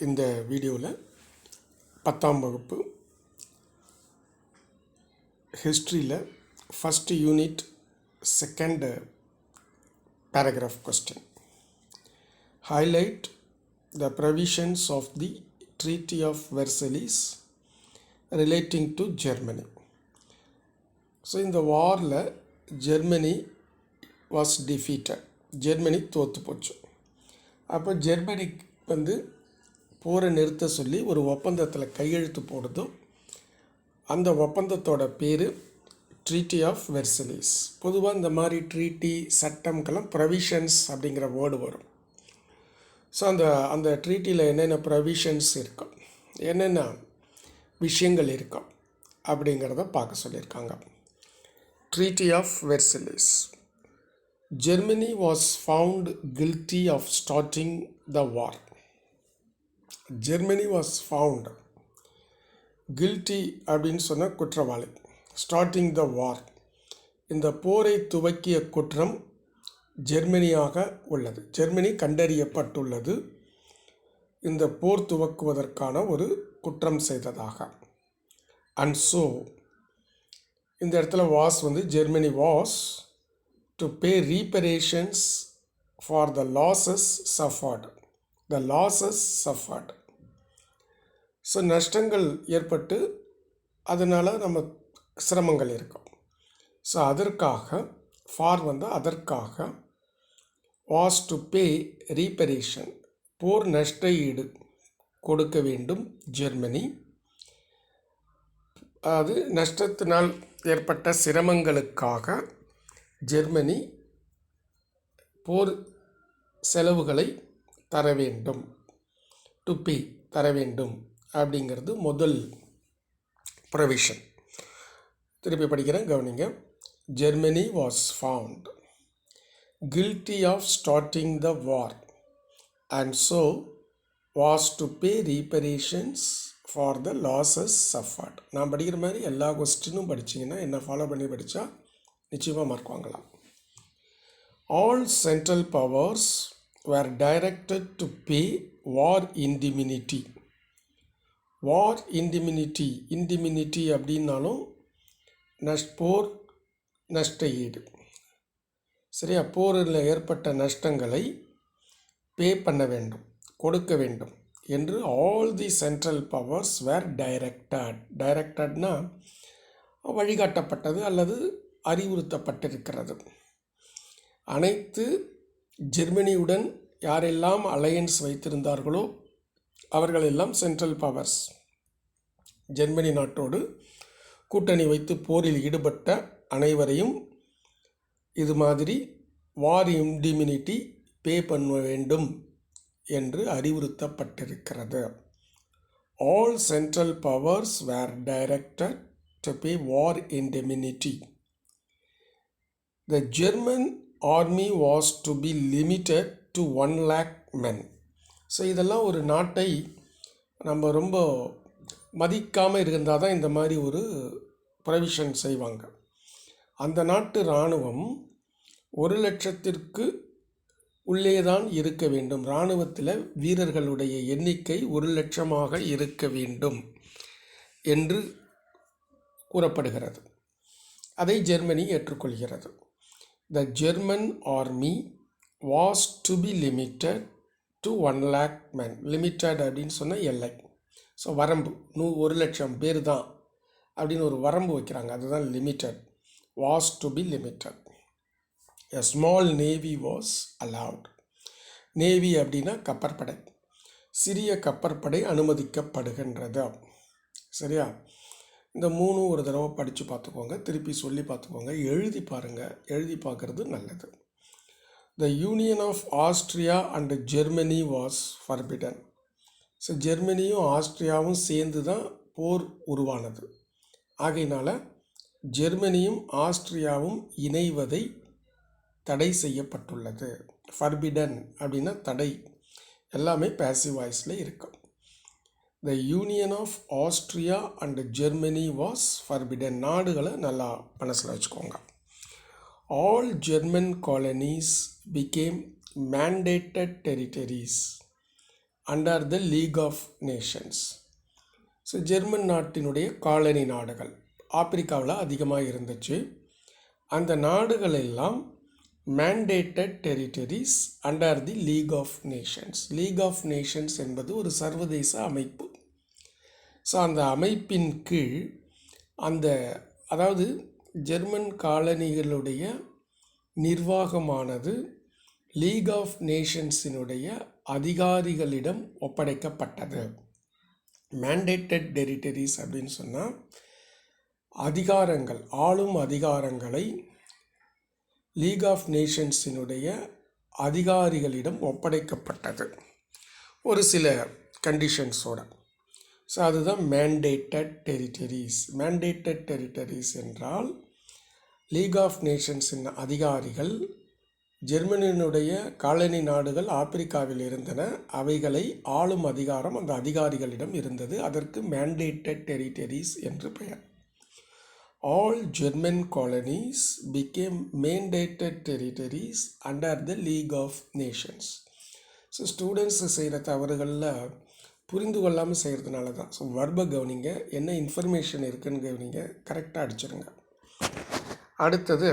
இந்த வீடியோவில் 10ஆம் வகுப்பு ஹிஸ்ட்ரியில் first unit second paragraph question. Highlight the provisions of the Treaty of Versailles relating to Germany. So in the war, Germany was defeated. Germany தோற்று போச்சு. அப்போ ஜெர்மனி போரை நிறுத்த சொல்லி ஒரு ஒப்பந்தத்தில் கையெழுத்து போடுதும் அந்த ஒப்பந்தத்தோட பேர் ட்ரீட்டி ஆஃப் வெர்சலிஸ். பொதுவாக இந்த மாதிரி ட்ரீட்டி சட்டம்கெல்லாம் ப்ரொவிஷன்ஸ் அப்படிங்கிற வேர்டு வரும். ஸோ அந்த ட்ரீட்டியில் என்னென்ன ப்ரொவிஷன்ஸ் இருக்கும், என்னென்ன விஷயங்கள் இருக்கும் அப்படிங்கிறத பார்க்க சொல்லியிருக்காங்க. Treaty of Versailles. Germany was found guilty of starting the war. Germany was found guilty அப்படின்னு சொன்ன குற்றவாளி. ஸ்டார்டிங் த வார், இந்த போரை துவக்கிய குற்றம் ஜெர்மனியாக உள்ளது. ஜெர்மனி கண்டறியப்பட்டுள்ளது இந்த போர் துவக்குவதற்கான ஒரு குற்றம் செய்ததாக. அண்ட் ஸோ இந்த இடத்துல was Germany was to pay reparations for the losses suffered. The losses suffered. So நஷ்டங்கள் ஏற்பட்டு அதனால் நம்ம சிரமங்கள் இருக்கும். ஸோ அதற்காக ஃபார் அதற்காக வாஸ் டு பே ரீபரேஷன், போர் நஷ்ட ஈடு கொடுக்க வேண்டும் ஜெர்மனி. அது நஷ்டத்தினால் ஏற்பட்ட சிரமங்களுக்காக ஜெர்மனி போர் செலவுகளை தர வேண்டும், டு பே தர வேண்டும் அப்படிங்கிறது முதல் ப்ரொவிஷன். திருப்பி படிக்கிறேன், கவனிங்க. Germany was found guilty of starting the war and so was to pay reparations for the losses suffered. நான் படிக்கிற மாதிரி எல்லா கொஸ்டினும் படிச்சிங்கன்னா என்ன ஃபாலோ பண்ணி படித்தா நிச்சயமாக மார்க் வாங்கலாம். All central powers were directed to pay war indemnity. War indemnity, indemnity அப்படின்னாலும் போர் நஷ்ட ஈடு. சரியா? போரில் ஏற்பட்ட நஷ்டங்களை பே பண்ண வேண்டும், கொடுக்க வேண்டும் என்று all the central powers were directed. டைரக்டட்னா வழிகாட்டப்பட்டது அல்லது அறிவுறுத்தப்பட்டிருக்கிறது. அனைத்து ஜெர்மனியுடன் யாரெல்லாம் அலையன்ஸ் வைத்திருந்தார்களோ அவர்களெல்லாம் சென்ட்ரல் பவர்ஸ், ஜெர்மனி நாட்டோடு கூட்டணி வைத்து போரில் ஈடுபட்ட அனைவரையும் இது மாதிரி வார் இண்டிமினிட்டி பே பண்ண வேண்டும் என்று அறிவுறுத்தப்பட்டிருக்கிறது. All central powers were directed to pay war indemnity. The German army was to be limited to 1 lakh men. So இதெல்லாம் ஒரு நாட்டை நம்ம ரொம்ப மதிக்காமல் இருந்தால் தான் இந்த மாதிரி ஒரு ப்ரொவிஷன் செய்வாங்க. அந்த நாட்டு இராணுவம் 1,00,000 உள்ளே தான் இருக்க வேண்டும். இராணுவத்தில் வீரர்களுடைய எண்ணிக்கை 1,00,000 இருக்க வேண்டும் என்று கூறப்படுகிறது. அதை ஜெர்மனி ஏற்றுக்கொள்கிறது. The German army was to be limited to 1 lakh men. Limited அப்படின்னு சொன்னால் எல்லை. ஸோ வரம்பு 1,00,000 பேர் தான் அப்படின்னு ஒரு வரம்பு வைக்கிறாங்க. அதுதான் limited. Was to be limited. A small navy was allowed. Navy அப்படின்னா கப்பற்படை. சிறிய கப்பற்படை அனுமதிக்கப்படுகின்றது. சரியா? இந்த 3 ஒரு தடவை படித்து பார்த்துக்கோங்க, திருப்பி சொல்லி பார்த்துக்கோங்க, எழுதி பாருங்கள். எழுதி பார்க்குறது நல்லது. The union of Austria and Germany was forbidden. So ஜெர்மனியும் ஆஸ்ட்ரியாவும் சேர்ந்து தான் போர் உருவானது. ஆகையினால் ஜெர்மனியும் ஆஸ்ட்ரியாவும் இணைவதை தடை செய்யப்பட்டுள்ளது. ஃபர்பிடன் அப்படின்னா தடை. எல்லாமே பேசிவ் வாய்ஸில் இருக்கும். The Union of Austria and Germany was forbidden. நாடுகளை நல்லா மனசில் வச்சுக்கோங்க. All German colonies became mandated territories. Under the league of Nations. So German நாட்டினுடைய காலனி நாடுகள் ஆப்பிரிக்காவில் அதிகமாக இருந்துச்சு. அந்த நாடுகள் எல்லாம் mandated territories under the League of Nations. League of Nations என்பது ஒரு சர்வதேச அமைப்பு. ஸோ அந்த அமைப்பின் கீழ் அதாவது ஜெர்மன் காலனிகளுடைய நிர்வாகமானது லீக் ஆஃப் நேஷன்ஸினுடைய அதிகாரிகளிடம் ஒப்படைக்கப்பட்டது. மேண்டேட்டட் டெரிட்டரிஸ் அப்படின்னு சொன்னால் அதிகாரங்கள், ஆளும் அதிகாரங்களை லீக் ஆஃப் நேஷன்ஸினுடைய அதிகாரிகளிடம் ஒப்படைக்கப்பட்டது ஒரு சில கண்டிஷன்ஸோட. ஸோ அதுதான் மேண்டேட்டட் டெரிட்டரிஸ். மேண்டேட்டட் டெரிட்டரிஸ் என்றால் லீக் ஆஃப் நேஷன்ஸின் அதிகாரிகள், ஜெர்மனியினுடைய காலனி நாடுகள் ஆப்பிரிக்காவில் இருந்தன, அவைகளை ஆளும் அதிகாரம் அந்த அதிகாரிகளிடம் இருந்தது. அதற்கு மேண்டேட்டட் டெரிட்டரிஸ் என்று பெயர். All German colonies became mandated territories under the League of Nations. So students செய்கிற தவறுகளில் புரிந்து கொள்ளாமல் செய்கிறதுனால தான். ஸோ வர்பை கவனிங்க, என்ன இன்ஃபர்மேஷன் இருக்குன்னு கவனிங்க, கரெக்டாக அடிச்சிருங்க. அடுத்தது,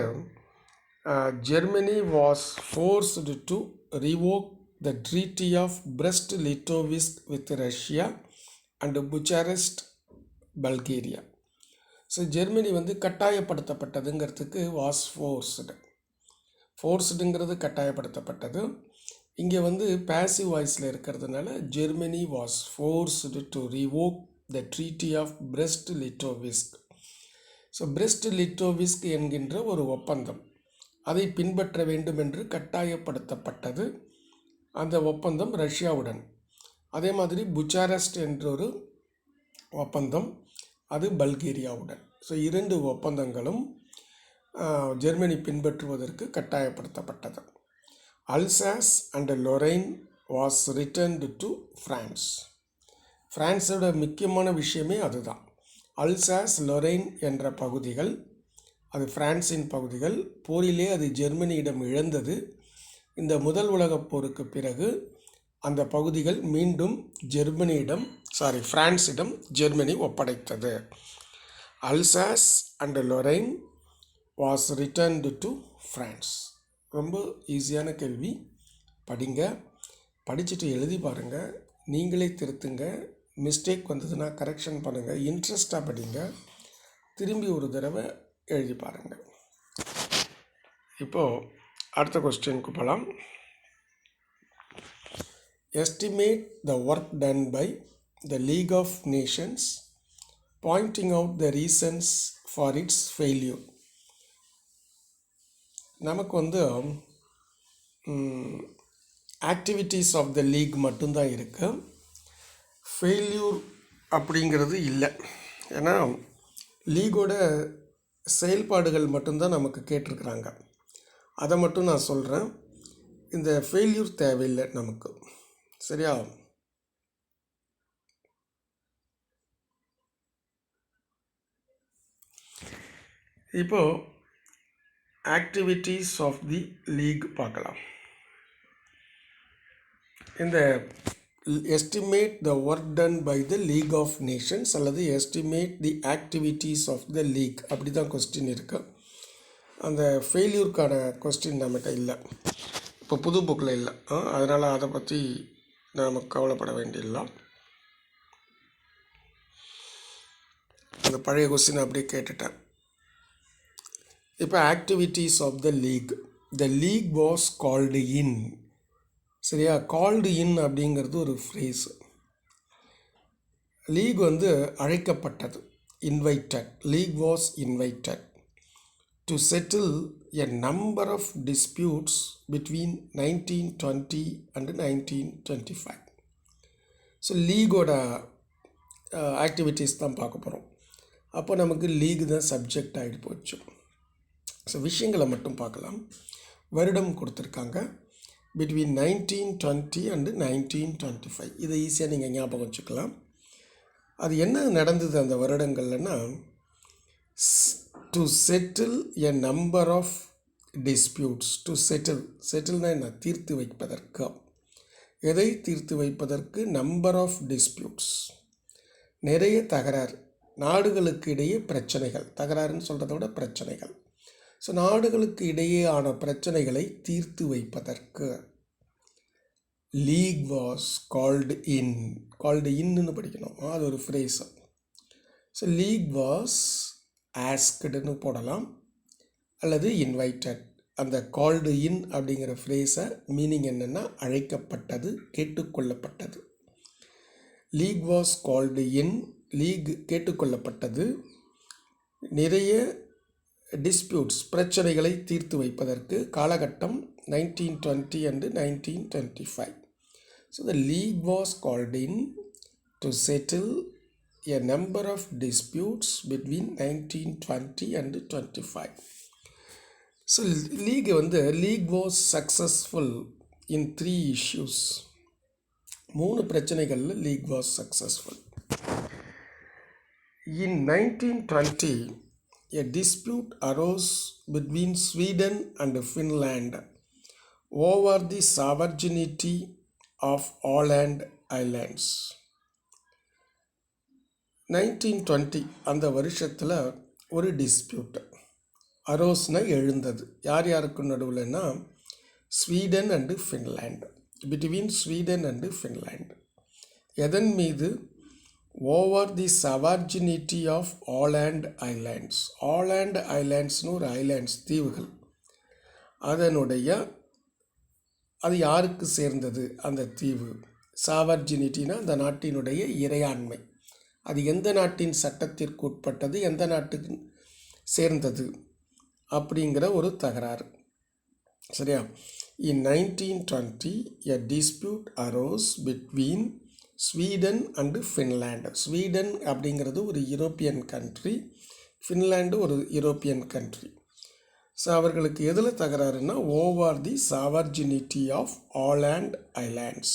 Germany was forced to revoke the treaty of Brest-Litovsk with Russia and Bucharest, Bulgaria. So Germany கட்டாயப்படுத்தப்பட்டதுங்கிறதுக்கு வாஸ் ஃபோர்ஸ்டுங்கிறது கட்டாயப்படுத்தப்பட்டது. இங்கே பேசிவ் வாய்ஸில் இருக்கிறதுனால Germany was forced to revoke the treaty of Brest-Litovsk. So Brest-Litovsk என்கின்ற ஒரு ஒப்பந்தம், அதை பின்பற்ற வேண்டும் என்று கட்டாயப்படுத்தப்பட்டது. அந்த ஒப்பந்தம் ரஷ்யாவுடன். அதே மாதிரி புச்சாரெஸ்ட் என்றொரு ஒப்பந்தம், அது பல்கேரியாவுடன். ஸோ 2 ஒப்பந்தங்களும் ஜெர்மனி பின்பற்றுவதற்கு கட்டாயப்படுத்தப்பட்டது. Alsace and Lorraine was returned to France. ஃப்ரான்ஸோட முக்கியமான விஷயமே அதுதான். அல்சாஸ் லொரைன் என்ற பகுதிகள் அது ஃப்ரான்ஸின் பகுதிகள். போரிலே அது ஜெர்மனியிடம் இழந்தது. இந்த முதல் உலகப் போருக்கு பிறகு அந்த பகுதிகள் மீண்டும் ஃப்ரான்ஸிடம் ஜெர்மனி ஒப்படைத்தது. Alsace and Lorraine was returned to France. ரொம்ப ஈஸியான கேள்வி. படிங்க, படிச்சுட்டு எழுதி பாருங்கள், நீங்களே திருத்துங்க. மிஸ்டேக் வந்ததுன்னா கரெக்ஷன் பண்ணுங்கள். இன்ட்ரெஸ்டாக படிங்க, திரும்பி ஒரு தடவை எழுதி பாருங்கள். இப்போது அடுத்த கொஸ்டினுக்கு போகலாம். Estimate the work done by the League of Nations, pointing out the reasons for its failure. நமக்கு ஆக்டிவிட்டீஸ் ஆஃப் த லீக் மட்டும்தான் இருக்குது. ஃபெயில்யூர் அப்படிங்கிறது இல்லை. ஏன்னா லீகோட செயல்பாடுகள் மட்டும்தான் நமக்கு கேட்டிருக்கிறாங்க. அதை மட்டும் நான் சொல்கிறேன். இந்த ஃபெயில்யூர் தேவையில்லை நமக்கு. சரியா? இப்போது ஆக்டிவிட்டீஸ் ஆஃப் தி லீக் பார்க்கலாம். இந்த estimate the work done by the league of nations அல்லது estimate the activities of the league, அப்படி தான் கொஸ்டின் இருக்குது. அந்த ஃபெயில்யூருக்கான கொஸ்டின் நம்மகிட்ட இல்லை, இப்போ புது புக்கில் இல்லை. அதனால் அதை பற்றி நாம் கவலைப்பட வேண்டியதில்லை. அந்த பழைய கொஸ்டின் அப்படியே கேட்டுட்டேன். இப்போ activities of the league was called in. சரியா? கால்டு இன் அப்படிங்கிறது ஒரு ஃப்ரேஸ். லீக் அழைக்கப்பட்டது, invited. League was invited to settle a number of disputes between 1920 and 1925. So லீகோட ஆக்டிவிட்டீஸ் தான் பார்க்க போகிறோம். அப்போ நமக்கு லீக் தான் சப்ஜெக்ட் ஆகிட்டு போச்சு. ஸோ விஷயங்களை மட்டும் பார்க்கலாம். வருடம் கொடுத்துருக்காங்க, பிட்வீன் 1920 அண்டு 1925. இதை ஈஸியாக நீங்கள் ஞாபகம் வச்சுக்கலாம். அது என்ன நடந்தது அந்த வருடங்கள்லன்னா, to settle a number of disputes. To செட்டில்னா என்ன? தீர்த்து வைப்பதற்கு. எதை தீர்த்து வைப்பதற்கு? நம்பர் ஆஃப் டிஸ்பியூட்ஸ், நிறைய தகராறு, நாடுகளுக்கு இடையே பிரச்சனைகள், தகராறுன்னு சொல்கிறத விட பிரச்சனைகள். ஸோ நாடுகளுக்கு இடையேயான பிரச்சனைகளை தீர்த்து வைப்பதற்கு லீக் வாஸ் கால்டு இன்னு படிக்கணும், அது ஒரு ஃப்ரேஸ். ஸோ லீக் வாஸ் ஆஸ்க்டுன்னு போடலாம் அல்லது இன்வைட்டட். அந்த கால்டு இன் அப்படிங்கிற ஃப்ரேஸை மீனிங் என்னென்னா அழைக்கப்பட்டது, கேட்டுக்கொள்ளப்பட்டது. League was called in, league கேட்டுக்கொள்ளப்பட்டது நிறைய டிஸ்பியூட்ஸ், பிரச்சனைகளை தீர்த்து வைப்பதற்கு. காலகட்டம் 1920 and 1925. So the league was called in to settle a number of disputes between 1920 and 25. So league was successful in 3 issues. 3 பிரச்சனைகளில் league was successful. In 1920, a dispute arose between Sweden and Finland over the sovereignty of Åland Islands. 1920 அந்த வருஷத்தில் ஒரு dispute அரோஸ்னா எழுந்தது. யார் யாருக்கு நடுவில்னா Sweden and Finland, between Sweden and Finland. எதன் மீது? Over the sovereignty of Aland islands. Aland ஐலாண்ட்ஸ்னு ஒரு ஐலாண்ட்ஸ், தீவுகள். அது யாருக்கு சேர்ந்தது அந்த தீவு? சாவர்ஜினிட்டினா அந்த நாட்டினுடைய இறையாண்மை. அது எந்த நாட்டின் சட்டத்திற்கு உட்பட்டது, எந்த நாட்டுக்கு சேர்ந்தது அப்படிங்கிற ஒரு தகராறு. சரியா? In 1920 a dispute arose between Sweden and Finland. Sweden அப்படிங்கிறது ஒரு யூரோப்பியன் கண்ட்ரி, ஃபின்லாண்டு ஒரு யூரோப்பியன் கண்ட்ரி. ஸோ அவர்களுக்கு எதில் தகராறுன்னா over the sovereignty of Aland islands.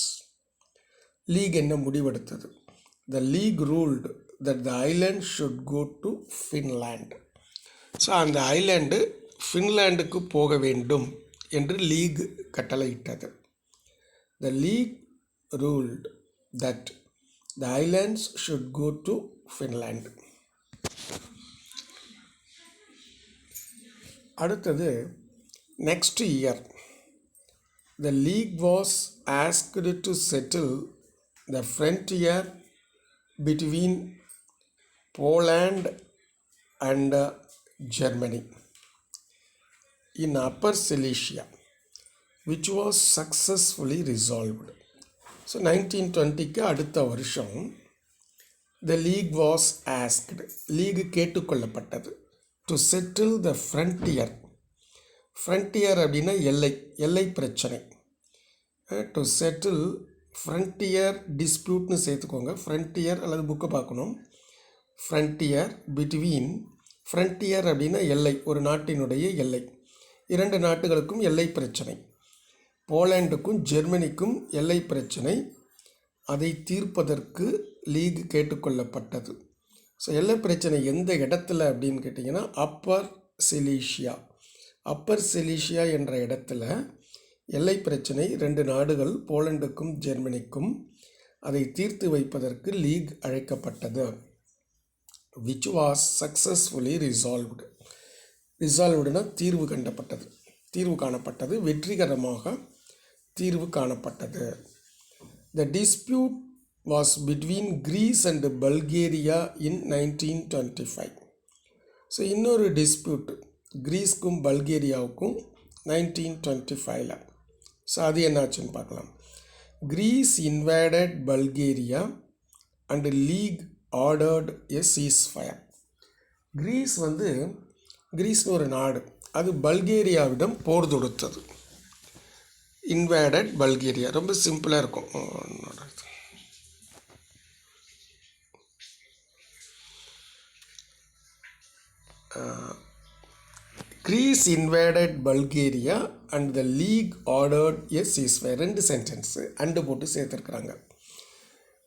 League என்ன முடிவெடுத்தது? The league ruled that the island should go to Finland. So அந்த island ஃபின்லாண்டுக்கு போக வேண்டும் என்று லீக் கட்டளையிட்டது. த லீக் ரூல்டு that the islands should go to Finland. அடுத்தது next year the league was asked to settle the frontier between Poland and Germany in Upper Silesia, which was successfully resolved. So 1920க்கு அடுத்த வருஷம் the league was asked, league கேட்டுக்கொள்ளப்பட்டது, to settle the frontier. Frontier அப்படின்னா எல்லை பிரச்சனை. To settle frontier டிஸ்பியூட்னு சேர்த்துக்கோங்க. Frontier அல்லது புக்கை பார்க்கணும். ஃப்ரண்டியர் பிட்வீன், ஃப்ரண்டியர் அப்படின்னா எல்லை, ஒரு நாட்டினுடைய எல்லை. 2 நாட்டுகளுக்கும் எல்லை பிரச்சனை. போலாண்டுக்கும் ஜெர்மனிக்கும் எல்லை பிரச்சனை. அதை தீர்ப்பதற்கு லீக் கேட்டுக்கொள்ளப்பட்டது. ஸோ எல்லை பிரச்சனை எந்த இடத்துல அப்படின்னு கேட்டிங்கன்னா அப்பர் சிலீஷியா. அப்பர் சிலீஷியா என்ற இடத்துல எல்லை பிரச்சனை 2 நாடுகள் போலண்டுக்கும் ஜெர்மனிக்கும். அதை தீர்த்து வைப்பதற்கு லீக் அழைக்கப்பட்டது. Which was successfully resolved. ரிசால்வ்டுனா தீர்வு காணப்பட்டது, வெற்றிகரமாக தீர்வு காணப்பட்டது. The dispute was between Greece and Bulgaria in 1925. So இன்னொரு டிஸ்பியூட் கிரீஸ்க்கும் பல்கேரியாவுக்கும் 1925. ஸோ அது என்னாச்சுன்னு பார்க்கலாம். Greece invaded Bulgaria and league ordered a ceasefire. கிரீஸ்னு ஒரு நாடு, அது பல்கேரியாவிடம் போர் தொடுத்தது. இன்வேடட் பல்கேரியா, ரொம்ப சிம்பிளாக இருக்கும். Greece invaded Bulgaria and the league ordered a ceasefire. 2 sentence and போட்டு சேர்த்துருக்குறாங்க.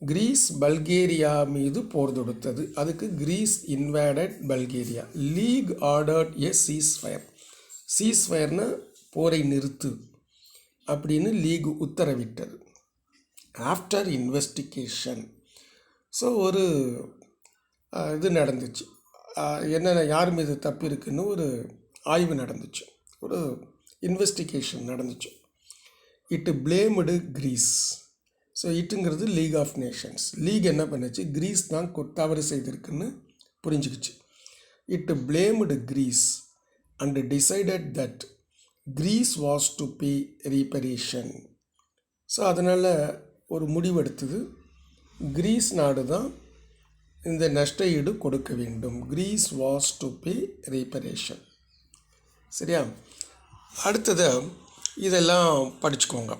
கிரீஸ் பல்கேரியா மீது போர் தொடுத்தது, அதுக்கு Greece invaded Bulgaria. League ordered a ceasefire. சீஸ்ஃபயர்னா போரை நிறுத்து அப்படின்னு லீக் உத்தரவிட்டது. After investigation. ஸோ ஒரு இது நடந்துச்சு. என்னென்ன யார் மீது தப்பு இருக்குன்னு ஒரு ஆய்வு நடந்துச்சு, ஒரு இன்வெஸ்டிகேஷன் நடந்துச்சு. It blamed Greece. ஸோ இட்டுங்கிறது லீக் ஆஃப் நேஷன்ஸ். லீக் என்ன பண்ணுச்சு, கிரீஸ் தான் தவறு செய்திருக்குன்னு புரிஞ்சுக்கிச்சு. It blamed Greece and decided that Greece was to pay reparation. So அதனால் ஒரு முடிவெடுத்தது, கிரீஸ் நாடு தான் இந்த நஷ்ட ஈடு கொடுக்க வேண்டும். Greece was to pay reparation. சரியா? அடுத்தது இதெல்லாம் படிச்சுக்கோங்க,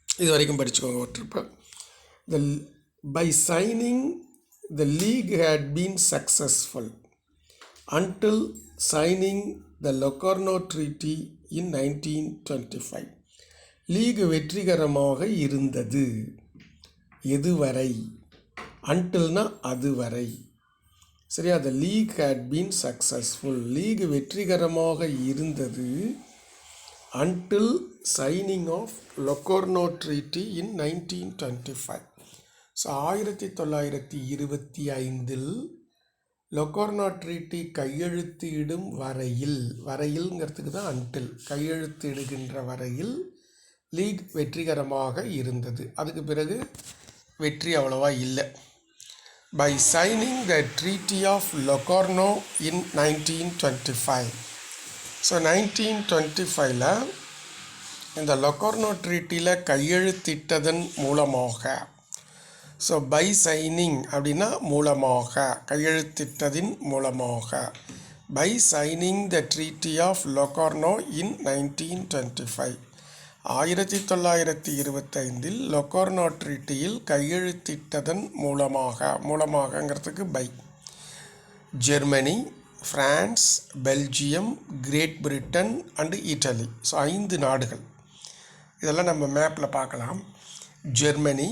இது வரைக்கும் படிச்சுக்கோங்க ஒரு ட்ரிப்பை. By signing the league had been successful until signing the Locarno Treaty in 1925. League வெற்றிகரமாக இருந்தது எதுவரை, அன்டில்னா அதுவரை. சரியா? the league had been successful, league வெற்றிகரமாக இருந்தது until signing of Locarno Treaty in 1925. So 1925 Locarno treaty கையெழுத்திடும் வரையில், வரையில்ங்கிறதுக்கு தான் அன்டில், கையெழுத்திடுகின்ற வரையில் லீக் வெற்றிகரமாக இருந்தது. அதுக்கு பிறகு வெற்றி அவ்வளவா இல்லை. By signing the treaty of Locarno in 1925. So 1925 இந்த லொகார்னோ ட்ரீட்டியில் கையெழுத்திட்டதன் மூலமாக, ஸோ பை சைனிங் அப்படின்னா மூலமாக, கையெழுத்திட்டதின் மூலமாக. By signing the treaty of Locarno in 1925. 1925 Locarno ட்ரீட்டியில் கையெழுத்திட்டதன் மூலமாக, மூலமாகங்கிறதுக்கு by, Germany, France, Belgium, Great Britain and Italy. So 5 நாடுகள். இதெல்லாம் நம்ம மேப்பில் பார்க்கலாம். Germany,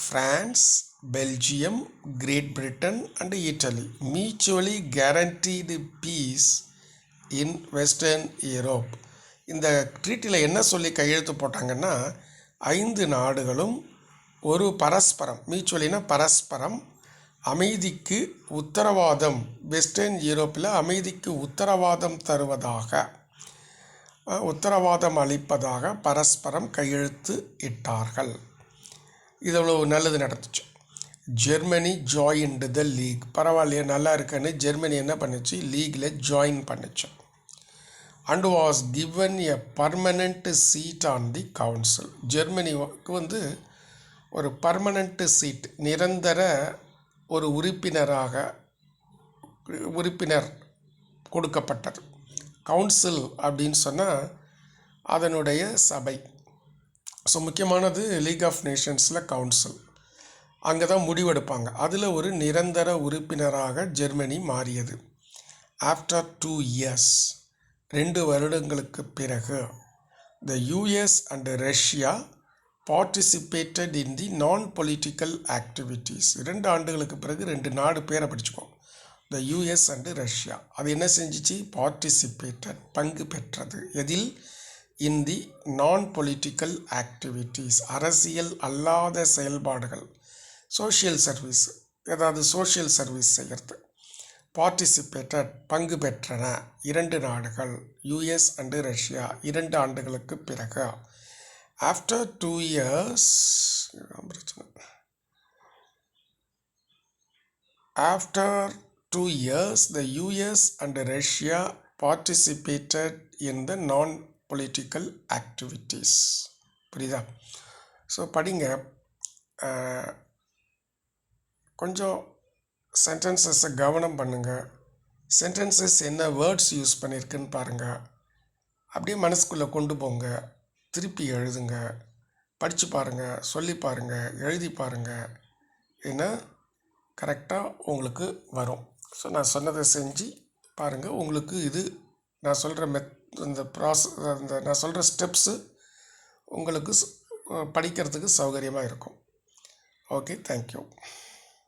France, Belgium, Great Britain and Italy mutually guaranteed peace in western Europe. இந்த ட்ரீட்டியில் என்ன சொல்லி கையெழுத்து போட்டாங்கன்னா, 5 நாடுகளும் ஒரு பரஸ்பரம், மியூச்சுவலினா பரஸ்பரம், அமைதிக்கு உத்தரவாதம், வெஸ்டர்ன் யூரோப்பில் அமைதிக்கு உத்தரவாதம் தருவதாக, உத்தரவாதம் அளிப்பதாக பரஸ்பரம் கையெழுத்து இட்டார்கள். இது அவ்வளோ நல்லது நடந்துச்சு. Germany joined the league. பரவாயில்லையே, நல்லா இருக்குன்னு ஜெர்மனி என்ன பண்ணுச்சு, லீகில் ஜாயின் பண்ணுச்சு. And was given a permanent seat on the council. ஜெர்மனிக்கு ஒரு பர்மனண்ட் சீட், நிரந்தர ஒரு உறுப்பினர் கொடுக்கப்பட்டது. கவுன்சில் அப்படின்னு சொன்னால் அதனுடைய சபை. ஸோ முக்கியமானது லீக் ஆஃப் நேஷன்ஸில் கவுன்சில், அங்கே தான் முடிவெடுப்பாங்க. அதில் ஒரு நிரந்தர உறுப்பினராக ஜெர்மனி மாறியது. ஆஃப்டர் 2 years, 2 வருடங்களுக்கு பிறகு, the US and Russia participated in the non political activities. 2 ஆண்டுகளுக்கு பிறகு 2 நாடு பேரை படிச்சுக்கோம், த யூஎஸ் அண்டு ரஷ்யா. அது என்ன செஞ்சிச்சு, பார்ட்டிசிபேட்டட், பங்கு பெற்றது. எதில், இன் தி நான் பொலிட்டிக்கல் ஆக்டிவிட்டீஸ், அரசியல் அல்லாத செயல்பாடுகள், சோஷியல் சர்வீஸ், ஏதாவது சோஷியல் சர்வீஸ் செய்கிறது. பார்ட்டிசிபேட்டட், பங்கு பெற்றன 2 நாடுகள், யூஎஸ் அண்டு ரஷ்யா, 2 ஆண்டுகளுக்கு பிறகு. After 2 years, after 2 years, the US and Russia participated in the non-political activities. புரியுதா? ஸோ படிங்க, கொஞ்சம் சென்டென்சஸை கவனம் பண்ணுங்கள். சென்டென்சஸ் என்ன வேர்ட்ஸ் யூஸ் பண்ணியிருக்குன்னு பாருங்கள். அப்படியே மனசுக்குள்ளே கொண்டு போங்க, திருப்பி எழுதுங்க, படித்து பாருங்கள், சொல்லி பாருங்கள், எழுதி பாருங்கள். ஏன்னா கரெக்டாக உங்களுக்கு வரும். ஸோ நான் சொன்னதை செஞ்சு பாருங்கள். உங்களுக்கு இது நான் சொல்கிற இந்த நான் சொல்கிற ஸ்டெப்ஸு உங்களுக்கு படிக்கிறதுக்கு சௌகரியமாக இருக்கும். Okay, thank you.